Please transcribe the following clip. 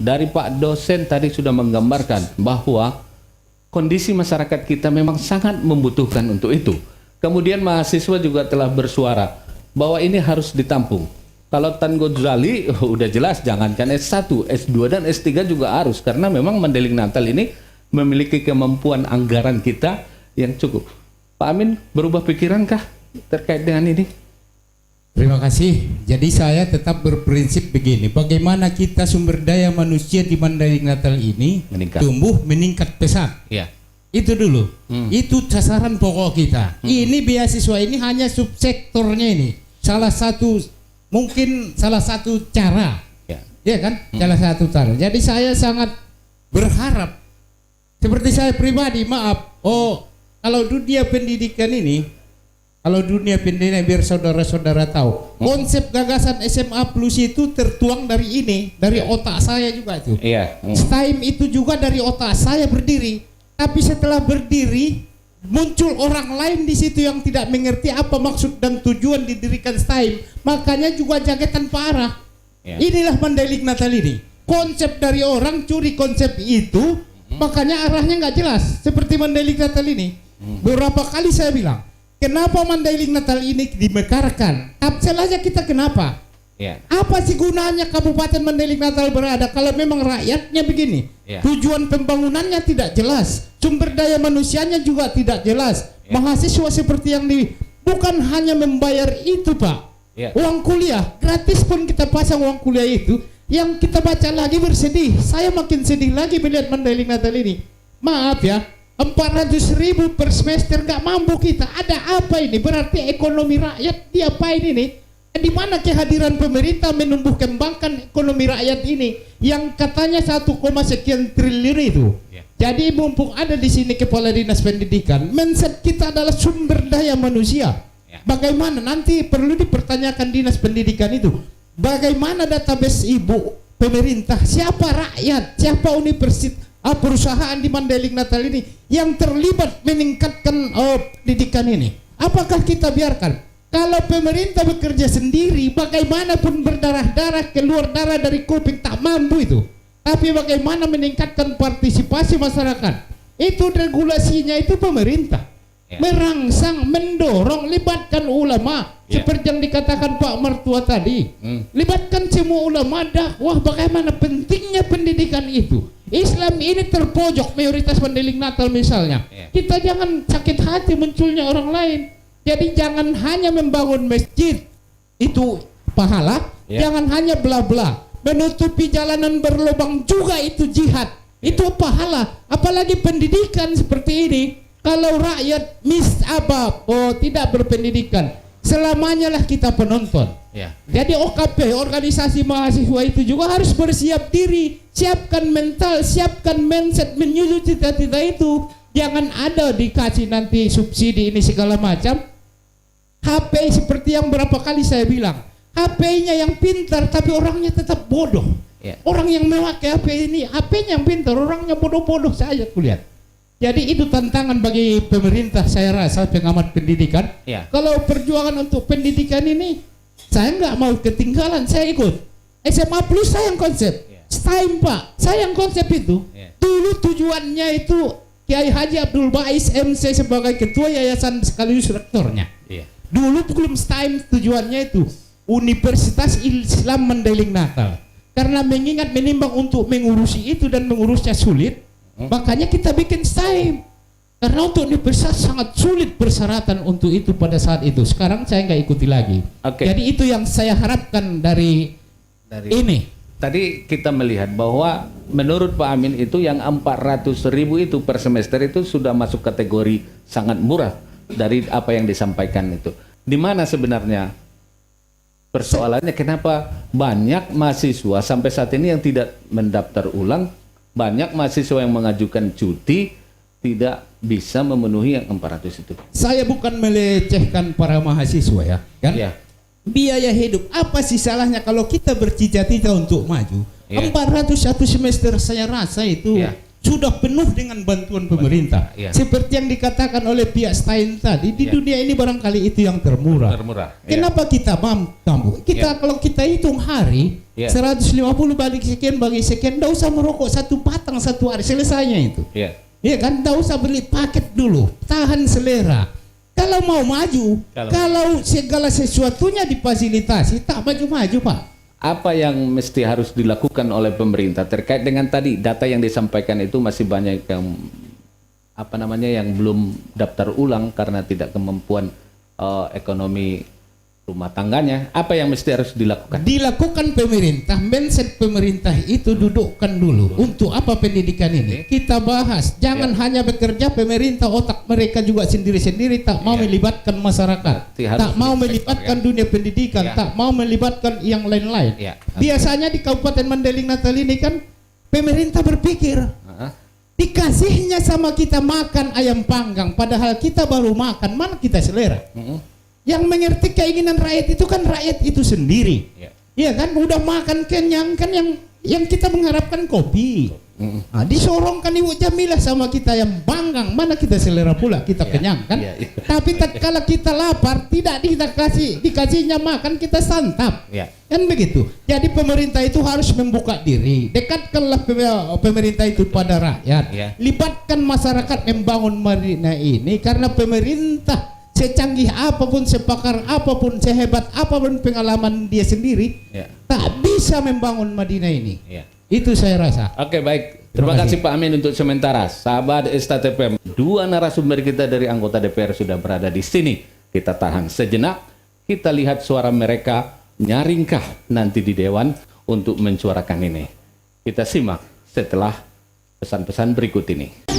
dari Pak dosen tadi sudah menggambarkan bahwa kondisi masyarakat kita memang sangat membutuhkan untuk itu. Kemudian mahasiswa juga telah bersuara bahwa ini harus ditampung. Kalau Tan Ghazali udah jelas, jangankan S1, S2 dan S3 juga harus, karena memang Mandailing Natal ini memiliki kemampuan anggaran kita yang cukup. Pak Amin berubah pikirankah terkait dengan ini? Terima kasih. Jadi saya tetap berprinsip begini, bagaimana kita sumber daya manusia di Mandailing Natal ini tumbuh meningkat pesat. Ya. Itu dulu. Itu sasaran pokok kita. Ini beasiswa ini hanya subsektornya ini. Mungkin salah satu cara. Ya kan? Salah satu cara. Jadi saya sangat berharap, seperti saya pribadi, maaf. Kalau dunia pendidikan ini, biar saudara-saudara tahu, konsep gagasan SMA Plus itu tertuang dari ini, dari otak saya juga itu. Iya. STIM itu juga dari otak saya berdiri. Tapi setelah berdiri, muncul orang lain di situ yang tidak mengerti apa maksud dan tujuan didirikan STIM. Makanya juga jagetan parah. Inilah Mandailing Natal ini. Konsep dari orang curi konsep itu, makanya arahnya nggak jelas. Seperti Mandailing Natal ini. Beberapa kali saya bilang, kenapa Mandailing Natal ini dimekarkan? Absel aja kita kenapa? Apa sih gunanya Kabupaten Mandailing Natal berada kalau memang rakyatnya begini? Tujuan pembangunannya tidak jelas, sumber daya manusianya juga tidak jelas. Mahasiswa seperti yang bukan hanya membayar itu, Pak. Uang kuliah gratis pun kita pasang uang kuliah itu, yang kita baca lagi bersedih. Saya makin sedih lagi melihat Mandailing Natal ini. Maaf ya, 400.000 per semester gak mampu kita. Ada apa ini? Berarti ekonomi rakyat diapain ini? Di mana kehadiran pemerintah menumbuh kembangkan ekonomi rakyat ini yang katanya 1, sekian triliun itu? Jadi mumpung ada di sini kepala dinas pendidikan, mindset kita adalah sumber daya manusia. Bagaimana nanti perlu dipertanyakan dinas pendidikan itu? Bagaimana database ibu pemerintah? Siapa rakyat? Siapa universitas? Perusahaan di Mandailing Natal ini yang terlibat meningkatkan pendidikan ini? Apakah kita biarkan? Kalau pemerintah bekerja sendiri, bagaimanapun berdarah-darah, keluar darah dari kuping tak mampu itu. Tapi bagaimana meningkatkan partisipasi masyarakat? Itu regulasinya itu pemerintah. Merangsang, mendorong, libatkan ulama. Seperti yang dikatakan Pak Mertua tadi. Libatkan semua ulama dakwah, bagaimana pentingnya pendidikan itu. Islam ini terpojok mayoritas Mandailing Natal misalnya. Kita jangan sakit hati munculnya orang lain. Jadi jangan hanya membangun masjid itu pahala, jangan hanya bla bla. Menutupi jalanan berlubang juga itu jihad. Itu pahala. Apalagi pendidikan seperti ini. Kalau rakyat tidak berpendidikan, selamanya lah kita penonton. Jadi OKP, organisasi mahasiswa itu juga harus bersiap diri, siapkan mental, siapkan mindset menuju cita-cita itu. Jangan ada dikasih nanti subsidi ini segala macam. HP seperti yang berapa kali saya bilang, HP-nya yang pintar tapi orangnya tetap bodoh. Orang yang memakai HP ini, HP-nya yang pintar, orangnya bodoh-bodoh saja kulihat. Jadi itu tantangan bagi pemerintah, saya rasa pengamat pendidikan. Kalau perjuangan untuk pendidikan ini, saya nggak mau ketinggalan, saya ikut. SMA Plus saya yang konsep, STIM Pak, saya yang konsep itu. Dulu tujuannya itu Kiai Haji Abdul Bais MC sebagai ketua yayasan sekaligus rektornya. Dulu belum STIM tujuannya itu Universitas Islam Mandailing Natal. Karena mengingat menimbang untuk mengurusi itu dan mengurusnya sulit, makanya kita bikin STIM. Karena untuk universitas sangat sulit persyaratan untuk itu pada saat itu. Sekarang saya nggak ikuti lagi. Jadi itu yang saya harapkan dari ini. Tadi kita melihat bahwa menurut Pak Amin itu yang 400.000 itu per semester itu sudah masuk kategori sangat murah dari apa yang disampaikan itu. Di mana sebenarnya persoalannya, kenapa banyak mahasiswa sampai saat ini yang tidak mendaftar ulang, banyak mahasiswa yang mengajukan cuti tidak bisa memenuhi yang 400 itu. Saya bukan melecehkan para mahasiswa ya, kan? Biaya hidup, apa sih salahnya kalau kita bercita-cita untuk maju? 400 satu semester saya rasa itu sudah penuh dengan bantuan pemerintah. Iya. Seperti yang dikatakan oleh pihak Stein tadi, di Iya. dunia ini barangkali itu yang termurah. Termurah. Kenapa kita mampu? Kita kalau kita hitung hari, Iya. 150 bagi sekian, tidak usah merokok satu batang satu hari, selesainya itu. Iya. Iya kan, tidak usah beli paket dulu, tahan selera. Kalau mau maju, kalau segala sesuatunya difasilitasi, tak maju-maju Pak. Apa yang mesti harus dilakukan oleh pemerintah terkait dengan tadi data yang disampaikan itu masih banyak yang yang belum daftar ulang karena tidak kemampuan ekonomi rumah tangganya. Apa yang mesti harus dilakukan? Dilakukan pemerintah, mindset pemerintah itu dudukkan dulu. Untuk apa pendidikan ini? Kita bahas. Jangan hanya bekerja pemerintah, otak mereka juga sendiri-sendiri tak mau melibatkan masyarakat, tak mau melibatkan dunia pendidikan, tak mau melibatkan yang lain-lain. Biasanya di Kabupaten Mandailing Natal ini kan pemerintah berpikir dikasihnya sama kita makan ayam panggang, padahal kita baru makan, mana kita selera. Yang mengerti keinginan rakyat itu kan rakyat itu sendiri. Iya kan, udah makan kenyang kan, yang kita mengharapkan kopi. Disorongkan Ibu Jamilah sama kita yang panggang, mana kita selera pula, kita kenyang kan. Tapi tatkala kita lapar, tidak dikasihnya makan, kita santap. Kan begitu. Jadi pemerintah itu harus membuka diri, dekatkanlah pemerintah itu pada rakyat, libatkan masyarakat membangun Madinah ini, karena pemerintah secanggih apapun, sepakar apapun, sehebat apapun pengalaman dia sendiri, tak bisa membangun Madinah ini. Itu saya rasa. Oke, baik. Terima kasih Pak Amin untuk sementara. Sahabat STTPM, dua narasumber kita dari anggota DPR sudah berada di sini. Kita tahan sejenak. Kita lihat suara mereka nyaringkah nanti di Dewan untuk mensuarakan ini. Kita simak setelah pesan-pesan berikut ini.